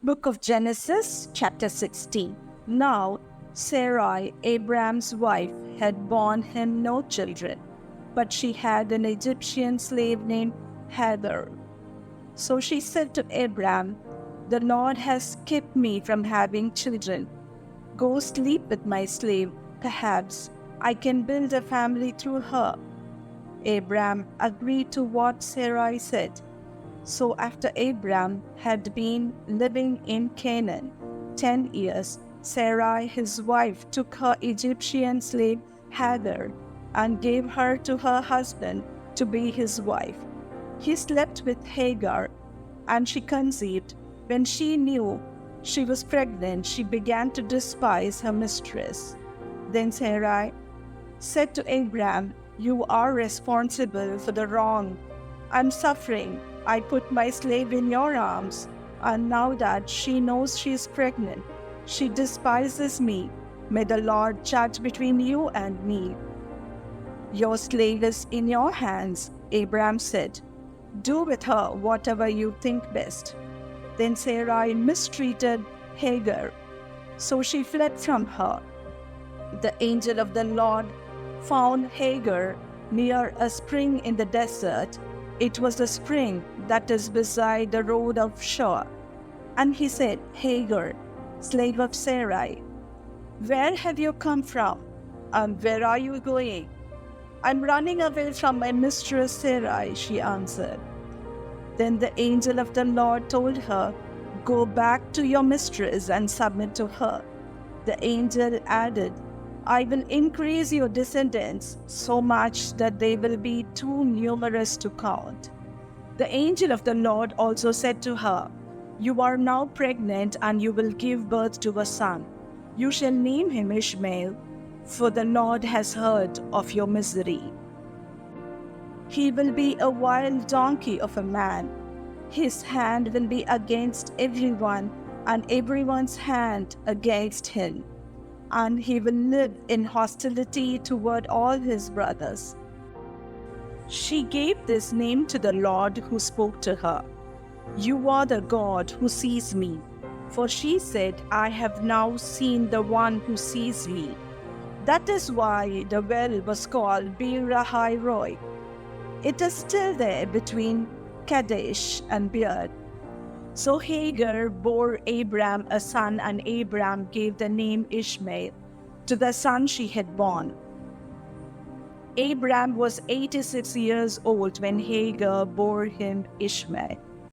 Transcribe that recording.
Book of Genesis, chapter 16. Now, Sarai, Abraham's wife, had borne him no children, but she had an Egyptian slave named Hagar. So she said to Abraham, "The Lord has kept me from having children. Go sleep with my slave. Perhaps I can build a family through her." Abraham agreed to what Sarai said. So after Abraham had been living in Canaan 10 years, Sarai his wife took her Egyptian slave Hagar and gave her to her husband to be his wife. He slept with Hagar, and she conceived. When she knew she was pregnant, she began to despise her mistress. Then Sarai said to Abraham, "You are responsible for the wrong I'm suffering. I put my slave in your arms, and now that she knows she is pregnant, she despises me. May the Lord judge between you and me." "Your slave is in your hands," Abraham said. "Do with her whatever you think best." Then Sarai mistreated Hagar, so she fled from her. The angel of the Lord found Hagar near a spring in the desert. It was the spring that is beside the road of Shur. And he said, "Hagar, slave of Sarai, where have you come from, and where are you going?" "I'm running away from my mistress Sarai," she answered. Then the angel of the Lord told her, "Go back to your mistress and submit to her." The angel added, "I will increase your descendants so much that they will be too numerous to count." The angel of the Lord also said to her, "You are now pregnant, and you will give birth to a son. You shall name him Ishmael, for the Lord has heard of your misery. He will be a wild donkey of a man. His hand will be against everyone, and everyone's hand against him. And he will live in hostility toward all his brothers." She gave this name to the Lord who spoke to her, "You are the God who sees me." For she said, "I have now seen the one who sees me." That is why the well was called Bir Lahai Roi. It is still there between Kadesh and Beer. So Hagar bore Abraham a son, and Abraham gave the name Ishmael to the son she had born. Abraham was 86 years old when Hagar bore him Ishmael.